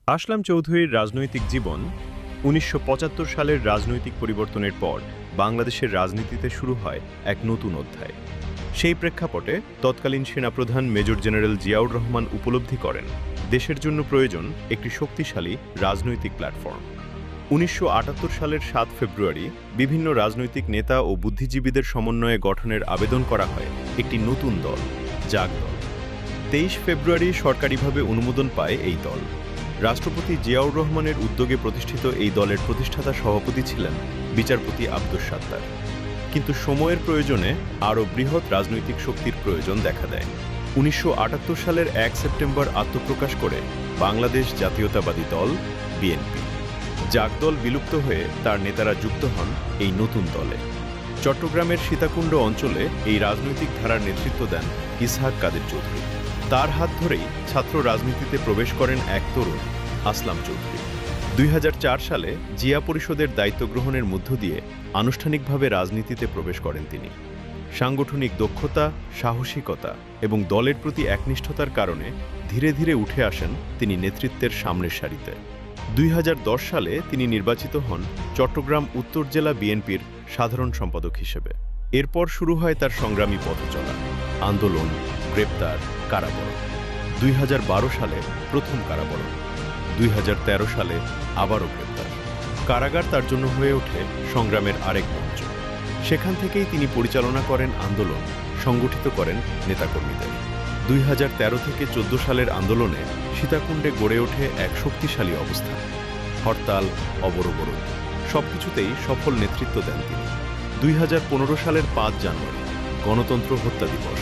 আসলাম চৌধুরীর রাজনৈতিক জীবন ১৯৭৫ সালের রাজনৈতিক পরিবর্তনের পর বাংলাদেশের রাজনীতিতে শুরু হয় এক নতুন অধ্যায়। সেই প্রেক্ষাপটে তৎকালীন সেনাপ্রধান মেজর জেনারেল জিয়াউর রহমান উপলব্ধি করেন দেশের জন্য প্রয়োজন একটি শক্তিশালী রাজনৈতিক প্ল্যাটফর্ম। ১৯৭৮ সালের ৭ ফেব্রুয়ারি বিভিন্ন রাজনৈতিক নেতা ও বুদ্ধিজীবীদের সমন্বয়ে গঠনের আবেদন করা হয় একটি নতুন দল, জাগ দল। ২৩ ফেব্রুয়ারি সরকারিভাবে অনুমোদন পায় এই দল। রাষ্ট্রপতি জিয়াউর রহমানের উদ্যোগে প্রতিষ্ঠিত এই দলের প্রতিষ্ঠাতা সভাপতি ছিলেন বিচারপতি আব্দুস সাত্তার। কিন্তু সময়ের প্রয়োজনে আরও বৃহৎ রাজনৈতিক শক্তির প্রয়োজন দেখা দেয়। ১৯৭৮ সালের ১ সেপ্টেম্বর আত্মপ্রকাশ করে বাংলাদেশ জাতীয়তাবাদী দল বিএনপি। জাগ দল বিলুপ্ত হয়ে তার নেতারা যুক্ত হন এই নতুন দলে। চট্টগ্রামের সীতাকুণ্ড অঞ্চলে এই রাজনৈতিক ধারার নেতৃত্ব দেন ইসহাক কাদের চৌধুরী। তার হাত ধরেই ছাত্র রাজনীতিতে প্রবেশ করেন এক তরুণ, আসলাম চৌধুরী। ২০০৪ সালে জিয়া পরিষদের দায়িত্ব গ্রহণের মধ্য দিয়ে আনুষ্ঠানিকভাবে রাজনীতিতে প্রবেশ করেন তিনি। সাংগঠনিক দক্ষতা, সাহসিকতা এবং দলের প্রতি একনিষ্ঠতার কারণে ধীরে ধীরে উঠে আসেন তিনি নেতৃত্বের সামনের সারিতে। ২০১০ সালে তিনি নির্বাচিত হন চট্টগ্রাম উত্তর জেলা বিএনপির সাধারণ সম্পাদক হিসেবে। এরপর শুরু হয় তার সংগ্রামী পথচলা, আন্দোলন, গ্রেপ্তার, কারাবরণ। ২০১২ সালে প্রথম কারাবরণ, ২০১৩ সালে আবারও গ্রেপ্তার। কারাগার তার জন্য হয়ে ওঠে সংগ্রামের আরেক মঞ্চ। সেখান থেকেই তিনি পরিচালনা করেন আন্দোলন, সংগঠিত করেন নেতাকর্মীদের। ২০১৩ থেকে ১৪ সালের আন্দোলনে সীতাকুণ্ডে গড়ে ওঠে এক শক্তিশালী অবস্থান। হরতাল, অবরোধ সবকিছুতেই সফল নেতৃত্ব দেন তিনি। ২০১৫ সালের ৫ জানুয়ারি গণতন্ত্র হত্যা দিবস।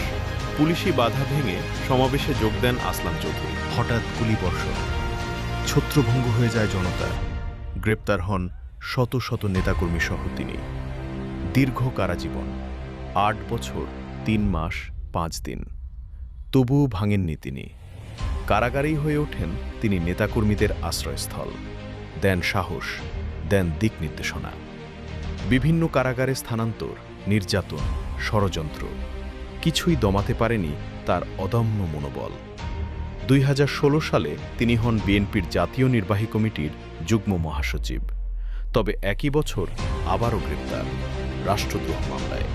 পুলিশি বাধা ভেঙে সমাবেশে যোগ দেন আসলাম চৌধুরী। হঠাৎ গুলিবর্ষণ, ছত্রভঙ্গ হয়ে যায় জনতা। গ্রেপ্তার হন শত শত নেতাকর্মী সহ তিনি। দীর্ঘ কারাজীবন, ৮ বছর ৩ মাস ৫ দিন। তবুও ভাঙেননি তিনি। কারাগারেই হয়ে ওঠেন তিনি নেতাকর্মীদের আশ্রয়স্থল, দেন সাহস, দেন দিক নির্দেশনা। বিভিন্ন কারাগারে স্থানান্তর, নির্যাতন, ষড়যন্ত্র কিছুই দমাতে পারেনি তার অদম্য মনোবল। ২০১৬ সালে তিনি হন বিএনপির জাতীয় নির্বাহী কমিটির যুগ্ম মহাসচিব। তবে একই বছর আবারও গ্রেপ্তার, রাষ্ট্রদ্রোহ মামলায়।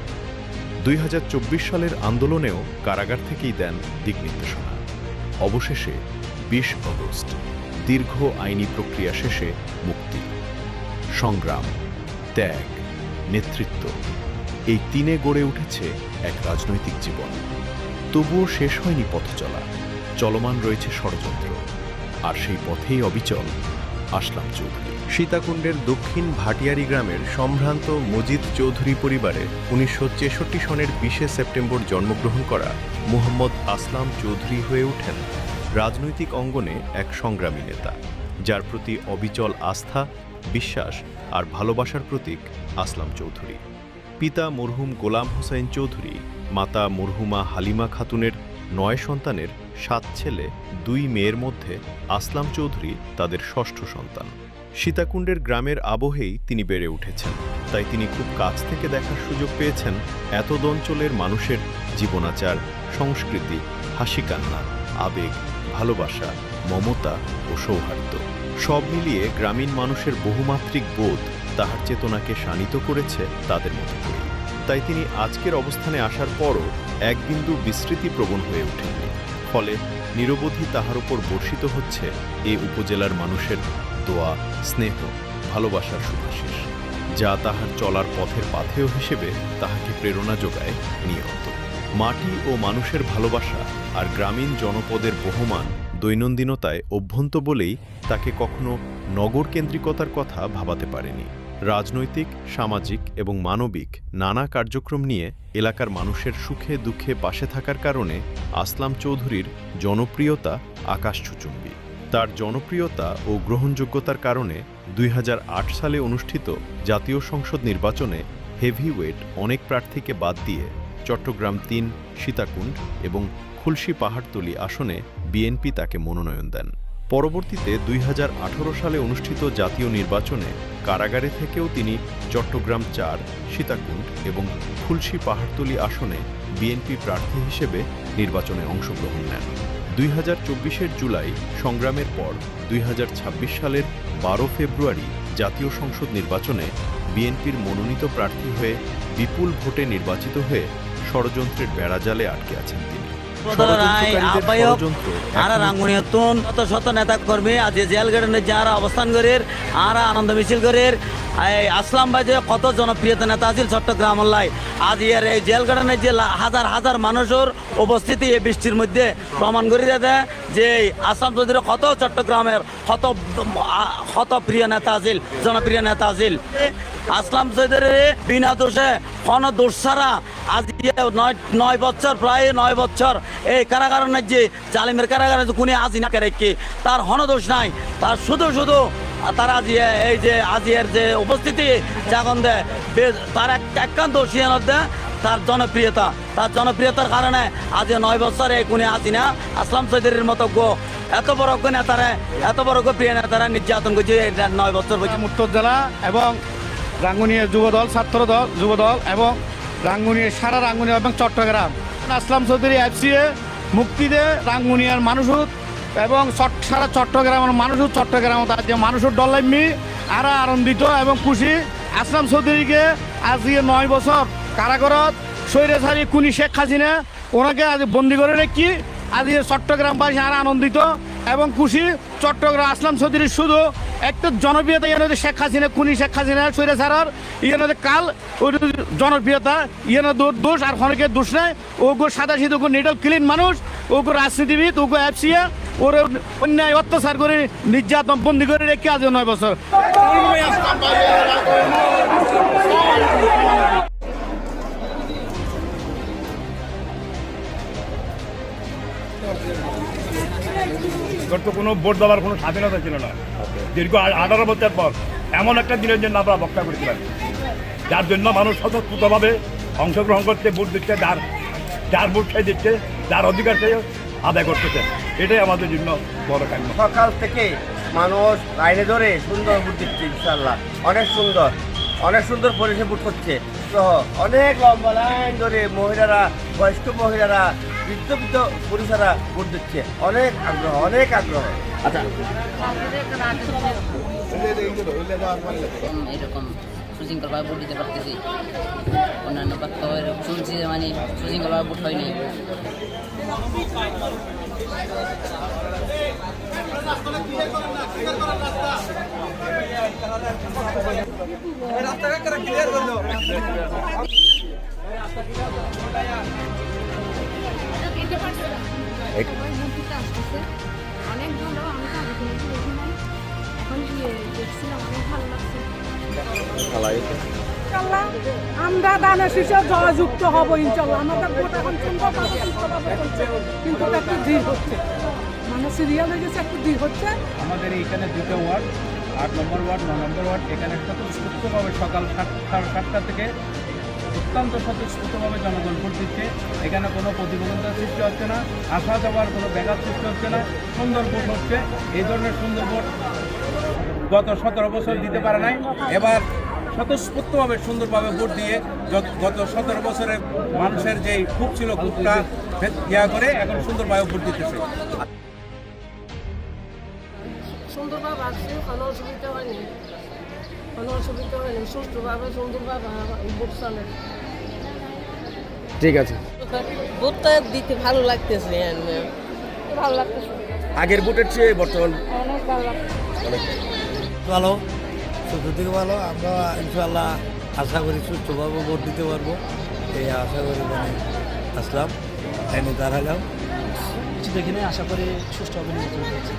২০২৪ সালের আন্দোলনেও কারাগার থেকেই দেন দিক নির্দেশনা। অবশেষে ২০ আগস্ট দীর্ঘ আইনি প্রক্রিয়া শেষে মুক্তি। সংগ্রাম, ত্যাগ, নেতৃত্ব এই তিনে গড়ে উঠেছে এক রাজনৈতিক জীবন। তবুও শেষ হয়নি পথ চলা, চলমান রয়েছে ষড়যন্ত্র। আর সেই পথেই অবিচল আসলাম চৌধুরী। সীতাকুণ্ডের দক্ষিণ ভাটিয়ারি গ্রামের সম্ভ্রান্ত মজিদ চৌধুরী পরিবারে ১৯৬৬ সনের ২০ সেপ্টেম্বর জন্মগ্রহণ করা মুহম্মদ আসলাম চৌধুরী হয়ে ওঠেন রাজনৈতিক অঙ্গনে এক সংগ্রামী নেতা, যার প্রতি অবিচল আস্থা, বিশ্বাস আর ভালোবাসার প্রতীক আসলাম চৌধুরী। পিতা মরহুম গোলাম হোসাইন চৌধুরী, মাতা মরহুমা হালিমা খাতুনের ৯ সন্তানের ৭ ছেলে ২ মেয়ের মধ্যে আসলাম চৌধুরী তাদের ষষ্ঠ সন্তান। সীতাকুণ্ডের গ্রামের আবহেই তিনি বেড়ে উঠেছেন, তাই তিনি খুব কাছ থেকে দেখার সুযোগ পেয়েছেন এতদ অঞ্চলের মানুষের জীবনাচার, সংস্কৃতি, হাসি কান্না, আবেগ, ভালোবাসা, মমতা ও সৌহার্দ্য সব মিলিয়ে গ্রামীণ মানুষের বহুমাত্রিক বোধ তাহার চেতনাকে শানিত করেছে তাদের মতো করে। তাই তিনি আজকের অবস্থানে আসার পরও এক বিন্দু বিস্মৃতিপ্রবণ হয়ে ওঠেননি। ফলে নিরবধি তাহার উপর বর্ষিত হচ্ছে এ উপজেলার মানুষের দোয়া, স্নেহ, ভালোবাসার সুভাষিস, যা তাহার চলার পথের পাথেয় হিসেবে তাহাকে প্রেরণা যোগায় নিয়ত। মাটি ও মানুষের ভালোবাসা আর গ্রামীণ জনপদের বহমান দৈনন্দিনতায় অভ্যন্ত বলেই তাকে কখনো নগর কেন্দ্রিকতার কথা ভাবাতে পারেনি। রাজনৈতিক, সামাজিক এবং মানবিক নানা কার্যক্রম নিয়ে এলাকার মানুষের সুখে দুঃখে পাশে থাকার কারণে আসলাম চৌধুরীর জনপ্রিয়তা আকাশছুচুম্বী। তার জনপ্রিয়তা ও গ্রহণযোগ্যতার কারণে ২০০৮ সালে অনুষ্ঠিত জাতীয় সংসদ নির্বাচনে হেভিওয়েট অনেক প্রার্থীকে বাদ দিয়ে চট্টগ্রাম ৩, সীতাকুণ্ড এবং খুলশী পাহাড়তলী আসনে বিএনপি তাকে মনোনয়ন দেন। পরবর্তীতে ২০১৮ সালে অনুষ্ঠিত জাতীয় নির্বাচনে কারাগারে থেকেও তিনি চট্টগ্রাম ৪, সীতাকুণ্ড এবং খুলশী পাহাড়তলী আসনে বিএনপি প্রার্থী হিসেবে নির্বাচনে অংশগ্রহণ নেন। 2024-এর জুলাই সংগ্রামের পর 2026 সালের 12 ফেব্রুয়ারি জাতীয় সংসদ নির্বাচনে বিএনপির মনোনীত প্রার্থী হয়ে বিপুল ভোটে নির্বাচিত হয়ে ষড়যন্ত্রের বেড়াজালে আটকে আছেন তিনি। শত নেতা কর্মী আজ জেল গেটে যারা অবস্থান করে আর আনন্দ মিছিল করে আসলাম ভাই যে কত জনপ্রিয়তা নেতা আছিল চট্টগ্রাম আজ এর এই জেল গার্ডেনের যে হাজার হাজার মানুষের উপস্থিতি এই বৃষ্টির মধ্যে প্রমাণ করে দেয় যে আসলাম চৌধুরী কত চট্টগ্রামের কত প্রিয় নেতা আছিল, জনপ্রিয় নেতা আছিল। আসলাম চৌধুরী বিনা দোষে কোনো দোষ ছাড়া আজ 9 বছর প্রায় 9 বছর এই কারাগারের যে জালিমের কারাগারে কোন আজি না করে কি তার হনদোষ নাই, তার শুধু শুধু তার আজি এই যে আজিয়ের যে উপস্থিতি জাগন দেয় তার একান্ত দোষিয়ান দেয় তার জনপ্রিয়তার কারণে আজ 9 বছর এই কোনে আজি না আসলাম চৌধুরীর মতো এত বড় নেতারা এত বড় প্রিয় নেতারা নির্যাতন করছে 9 বছর। উত্তর জেলা এবং রাঙ্গুনিয়া যুবদল, ছাত্রদল, যুবদল এবং রাঙ্গুনিয়া সারা রাঙ্গুনিয়া এবং চট্টগ্রাম আসলাম চৌধুরী এফসিএ মুক্তি দে রাঙ্গুনিয়ার মানুষ এবং সারা চট্টগ্রামের মানুষ চট্টগ্রাম যে মানুষের ডলাইমি আরা আনন্দিত এবং খুশি। আসলাম চৌধুরীকে আজকে 9 বছর কারাগারত স্বৈরাচারী খুনি শেখ হাসিনা ওনাকে আজ বন্দি করে রেখি আজকে চট্টগ্রামবাসী আরা আনন্দিত এবং খুশি। চট্টগ্রাম আসলাম চৌধুরীর শুধু একটা জনপ্রিয়তা ইয়ানদের শেখ হাসিনা খুনি শেখ হাসিনা স্বৈরাচার ইয়ানদের কাল ওই জনপ্রিয়তা ইয়ানের দোষ আর অনেকের দোষ নেই। ওগো সাদা সিধু নিডল ক্লিন মানুষ, ওগো রাজনীতিবিদ, ওগো এফসিএ ওর অন্যায় অত্যাচার করে নির্যাতন বন্দি করে রেখে আজ 9 বছর। তো কোনো ভোট দেওয়ার কোনো স্বাধীনতা ছিল না। দীর্ঘ 18 বছর পর এমন একটা দিনের জন্য আমরা বক্তা করেছিলাম যার জন্য মানুষ স্বতঃস্ফূর্তভাবে অংশগ্রহণ করতে ভোট দিচ্ছে, যার ভোট সে দিচ্ছে, যার অধিকার সে আদায় করতেছে, এটাই আমাদের জন্য বড় কাম্য। সকাল থেকে মানুষ লাইনে ধরে সুন্দর ভোট দিচ্ছে, ইনশাল্লাহ অনেক সুন্দর পরিবেশে ভোট করছে। তো অনেক লম্বা লাইন ধরে মহিলারা, বয়স্ক মহিলারা, বৃদ্ধ পুরুষেরা ভোট দিচ্ছে, অনেক আগ্রহ। আচ্ছা, এরকম সুশৃঙ্খলভাবে ভোট দিতে পারতেছি, অন্যান্য পক্ষ শুনছি যে মানে সুশৃঙ্খলভাবে ভোট হয়নি। অনেক ভালো, আমি তো আগে থেকে দেখি নাই, এখন দেখছিলাম, অনেক ভালো লাগছে। আমরা দানের শীষে জয়যুক্ত হব ইনশাল্লাহ। আমাদের ভোট এখন সুন্দরভাবে কিন্তু একটু ধীর হচ্ছে, মানে সিরিয়াল হয়ে গেছে, একটু ধীর হচ্ছে। আমাদের এইখানে 2টা ওয়ার্ড, 8 নম্বর ওয়ার্ড, 9 নম্বর ওয়ার্ড, এখানে স্বতঃস্ফূর্তভাবে সকাল 7:30 থেকে অত্যন্ত স্বতঃস্ফূর্তভাবে জনগণ ভোট দিচ্ছে। এখানে কোনো প্রতিবন্ধকতার সৃষ্টি হচ্ছে না, আসা যাওয়ার কোনো ব্যাঘাত সৃষ্টি হচ্ছে না, সুন্দর ভোট হচ্ছে। এই ধরনের সুন্দর ভোট গত 17 বছর দিতে পারে নাই। এবার স্বতঃস্ফূর্তভাবে সুন্দরভাবে ভোট দিয়ে গত 17 বছরের মানুষের যেই খুব ছিল খুবটা করে এখন সুন্দরভাবে ভোট দিতেছে। সুন্দরভাবে আসছে, কোনো অসুবিধা হয়নি, সুষ্ঠুভাবে সুন্দরভাবে ভোট চলে। ঠিক আছে, ভোটটা দিতে ভালো লাগতেছে, ভালো লাগতেছে আগের ভোটের চেয়ে বর্তমান অনেক ভালো লাগতেছে। ভালো, চতুর্দিকে ভালো। আমরা ইনশাল্লাহ আশা করি সুষ্ঠুভাবে ভোট দিতে পারবো, এই আশা করি মানে আসলাম, এনে দাঁড়ালাম। এখানে আশা করি সুষ্ঠুভাবে নির্বাচন হয়েছে।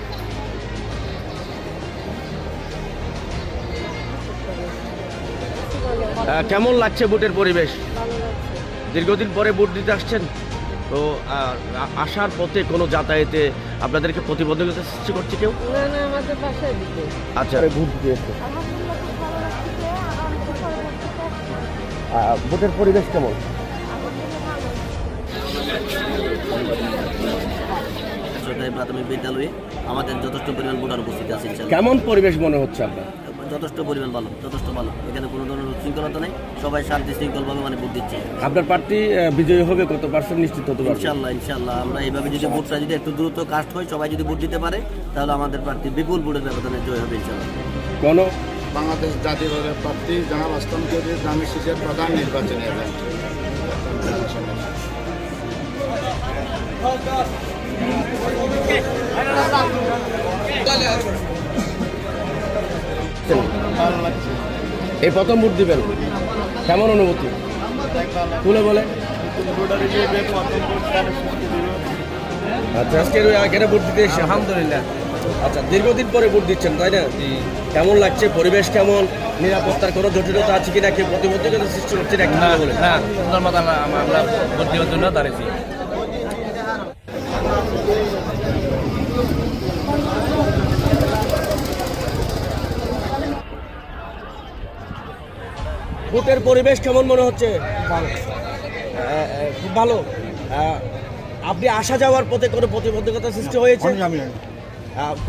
কেমন লাগছে ভোটের পরিবেশ? দীর্ঘদিন পরে ভোট দিতে আসছেন, তো আসার পথে কোনো যাতায়াতে আপনাদেরকে প্রতিবন্ধকতা সৃষ্টি করছে কেউ? না, আমাদের বাসায় দিতে। আচ্ছা, ভোট দিতে এসছে, ভোটের পরিবেশ কেমন? প্রাথমিক বিদ্যালয়ে আমাদের যথেষ্ট পরিমাণ ভোটার উপস্থিত আছে। কেমন পরিবেশ মনে হচ্ছে আপনার? যথেষ্ট পরিমাণ ভালো, যথেষ্ট ভালো। এখানে কোনো ধরনের উচ্ছৃঙ্খলতা নেই, সবাই শান্তি শৃঙ্খলভাবে মানে ভোট দিচ্ছে। আপনার প্রার্থী বিজয়ী হবে কত পার্সেন্ট নিশ্চিত হতে পারবেন? ইনশাল্লাহ ইনশাল্লাহ আমরা এইভাবে যদি ভোটটা যদি একটু দ্রুত কাস্ট হয়, সবাই যদি ভোট দিতে পারে, তাহলে আমাদের প্রার্থী বিপুল ভোটের ব্যবধানে জয় হবে ইনশাল্লাহ। কোন বাংলাদেশ জাতীয়তাবাদী প্রার্থী জনাব আসলাম চৌধুরী ধানের শীষের প্রধান নির্বাচনী এজেন্ট। এই প্রথম ভোট দিবেন, কেমন অনুভূতি তুলে বলে? আচ্ছা, আজকে এখানে ভোট দিতে এসে আলহামদুলিল্লাহ। আচ্ছা, দীর্ঘদিন পরে ভোট দিচ্ছেন তাই না? কেমন লাগছে? পরিবেশ কেমন? নিরাপত্তার কোনো জটিলতা আছে কিনা? কি প্রতিবন্ধকতা সৃষ্টি হচ্ছে নাকি? হ্যাঁ, সুন্দর মতো আমরা ভোট দেওয়ার জন্য দাঁড়িয়েছি। ভোটের পরিবেশ কেমন মনে হচ্ছে? খুব ভালো। আপনি আসা যাওয়ার পথে কোনো প্রতিবন্ধকতা সৃষ্টি হয়েছে?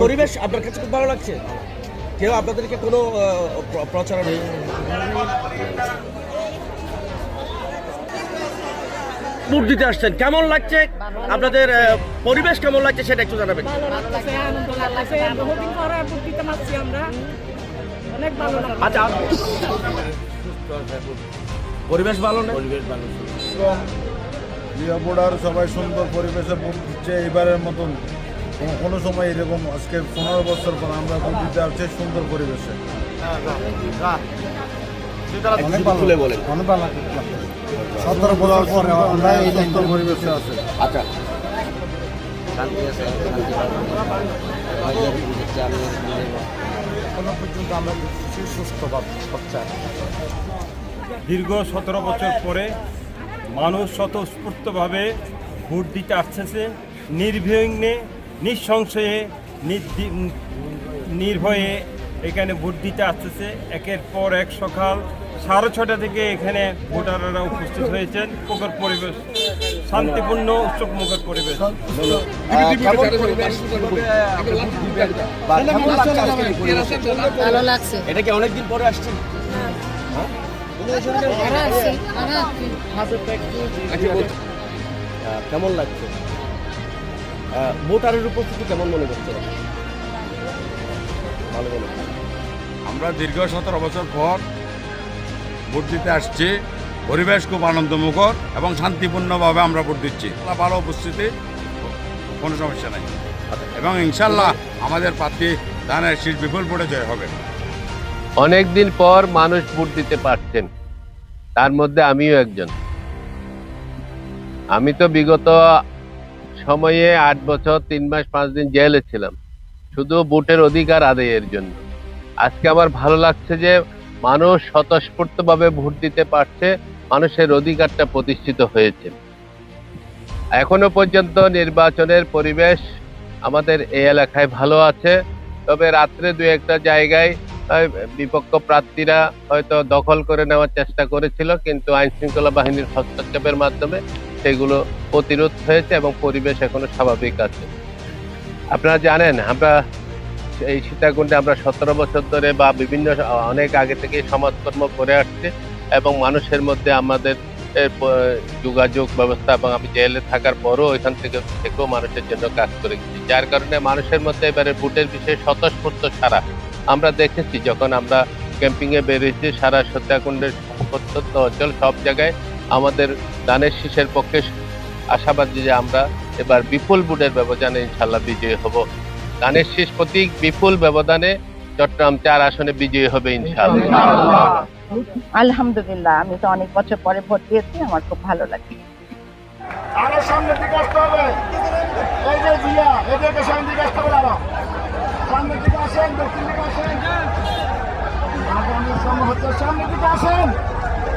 পরিবেশ আপনার কাছে খুব ভালো লাগছে? কেউ আপনাদেরকে কোনো প্রচারণা ভোট দিতে আসছেন, কেমন লাগছে? আপনাদের পরিবেশ কেমন লাগছে সেটা একটু জানাবেন। ভালো লাগতেছে, আনন্দ লাগতেছে, বহুদিন পরে ভোট দিতে পারছি আমরা, অনেক ভালো লাগছে। আচ্ছা, পরিবেশ ভালো না? পরিবেশ ভালো। ভোটার সবাই সুন্দর পরিবেশে ভোট দিচ্ছে এবারের মতন। কোনো সময় এরকম আজকে 15 বছর পর আমরা ভোট দিতে আসছি সুন্দর পরিবেশে। অনেক ভালো বলে, অনেক ভালো লাগছে। 17 বছর পরে আমরা এই সুন্দর পরিবেশে আছে। আচ্ছা, শান্তি আছে, শান্তি এখনো পর্যন্ত আমরা সুস্থভাবে চাই। দীর্ঘ 17 বছর পরে মানুষ স্বতঃস্ফূর্তভাবে ভোট দিতে আসতেছে, নির্বিঘ্নে নিঃসংশয়ে নির্ভয়ে এখানে ভোট দিতে আসতেছে। একের পর এক সকাল 6:30 থেকে এখানে ভোটাররা উপস্থিত হয়েছেন। মুখর পরিবেশ, শান্তিপূর্ণ উৎসবমুখর পরিবেশ। ভালো লাগছে। এটা কি অনেকদিন পরে আসছেন? কেমন লাগছে? ভোটারের উপস্থিতি কেমন মনে করছে? ভালো মনে হচ্ছে। আমরা দীর্ঘ 17 বছর পর ভোট দিতে আসছি। পরিবেশ খুব আনন্দমুখর এবং শান্তিপূর্ণভাবে আমরা ভোট দিচ্ছি। ভালো উপস্থিতি, কোনো সমস্যা নাই এবং ইনশাল্লাহ আমাদের প্রার্থী ধানের শীষ বিপুল ভোটে জয় হবে। অনেক দিন পর মানুষ ভোট দিতে পারছেন, তার মধ্যে আমিও একজন। আমি তো বিগত সময়ে 8 বছর 3 মাস 5 দিন জেলে ছিলাম, শুধু ভোটের অধিকার আদায়ের জন্য। আজকে আমার ভালো লাগছে যে মানুষ স্বতঃস্ফূর্তভাবে ভোট দিতে পারছে, মানুষের অধিকারটা প্রতিষ্ঠিত হয়েছে। এখনো পর্যন্ত নির্বাচনের পরিবেশ আমাদের এই এলাকায় ভালো আছে, তবে রাত্রে 2-1টা জায়গায় বিপক্ষ প্রার্থীরা হয়তো দখল করে নেওয়ার চেষ্টা করেছিল, কিন্তু আইন শৃঙ্খলা বাহিনীর হস্তক্ষেপের মাধ্যমে সেগুলো প্রতিরোধ হয়েছে এবং পরিবেশ এখনো স্বাভাবিক আছে। আপনারা জানেন, আমরা এই সীতাকুণ্ডে আমরা 17 বছর ধরে বা বিভিন্ন অনেক আগে থেকে সমাজকর্ম করে আসছি এবং মানুষের মধ্যে আমাদের যোগাযোগ ব্যবস্থা, এবং আমি জেলে থাকার পরও এখান থেকেও মানুষের জন্য কাজ করে গেছি, যার কারণে মানুষের মধ্যে এবারে ভোটের বিষয়ে স্বতঃস্ফূর্ত সারা আমরা দেখেছি। যখন আমরা ক্যাম্পিংয়ে বেরিয়েছি সারা সীতাকুণ্ডের প্রত্যন্ত অঞ্চল সব জায়গায় আমাদের ধানের শীষের পক্ষে আশাবাদী যে আমরা এবার বিপুল ভোটের ব্যবধানে ইনশাল্লাহ বিজয়ী হব। ধানের শীষ প্রতীক বিপুল ব্যবধানে চট্টগ্রাম 4 আসনে বিজয়ী হবে ইনশাআল্লাহ। আলহামদুলিল্লাহ, আমি তো অনেক বছর পরে ভোট দিয়েছি, আমার খুব ভালো লাগে। আরো সামনের দিকে আসতে হবে। এই যে জিয়া, এদেরকে সামনের দিকে আসতে হবে। আরো সামনের দিকে আসেন, দক্ষিণ দিকে আসেন, আগামীর সময় হচ্ছে সামনের দিকে আসেন,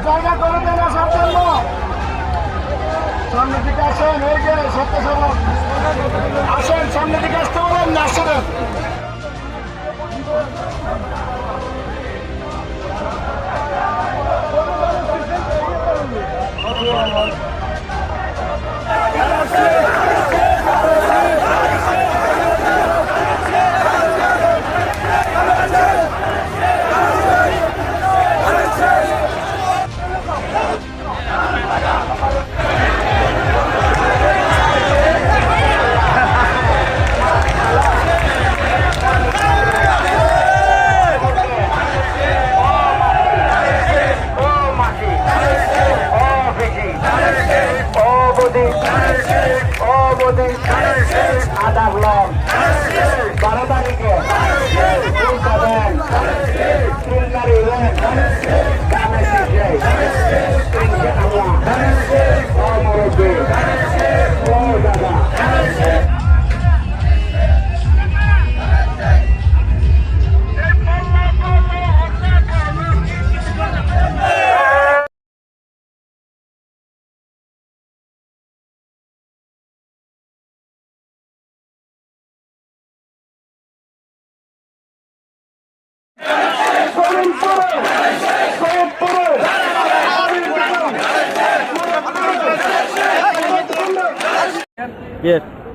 জায়গা করে দেন আসার জন্য। সামনের দিকে আসেন, এই যে সত্যসভা আসেন, সামনের দিকে আসতে বলেন না, আসেন।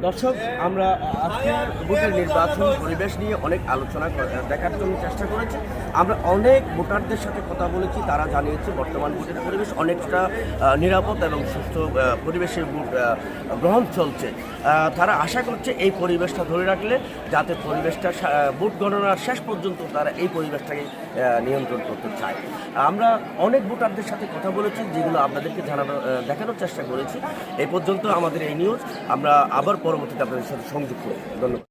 দর্শক, আমরা আজকে ভোটের নির্বাচন পরিবেশ নিয়ে অনেক আলোচনা দেখার জন্য চেষ্টা করেছি। আমরা অনেক ভোটারদের সাথে কথা বলেছি, তারা জানিয়েছে বর্তমান ভোটের পরিবেশ অনেকটা নিরাপদ এবং সুস্থ পরিবেশে ভোট গ্রহণ চলছে। তারা আশা করছে এই পরিবেশটা ধরে রাখলে যাতে পরিবেশটা ভোট গণনার শেষ পর্যন্ত তারা এই পরিবেশটাকে নিয়ন্ত্রণ করতে চায়। আমরা অনেক ভোটারদের সাথে কথা বলেছি, যেগুলো আপনাদেরকে দেখানোর চেষ্টা করেছি। এই পর্যন্ত আমাদের এই নিউজ। আমরা আবার পরবর্তীতে আপনাদের সাথে সংযুক্ত হব। ধন্যবাদ।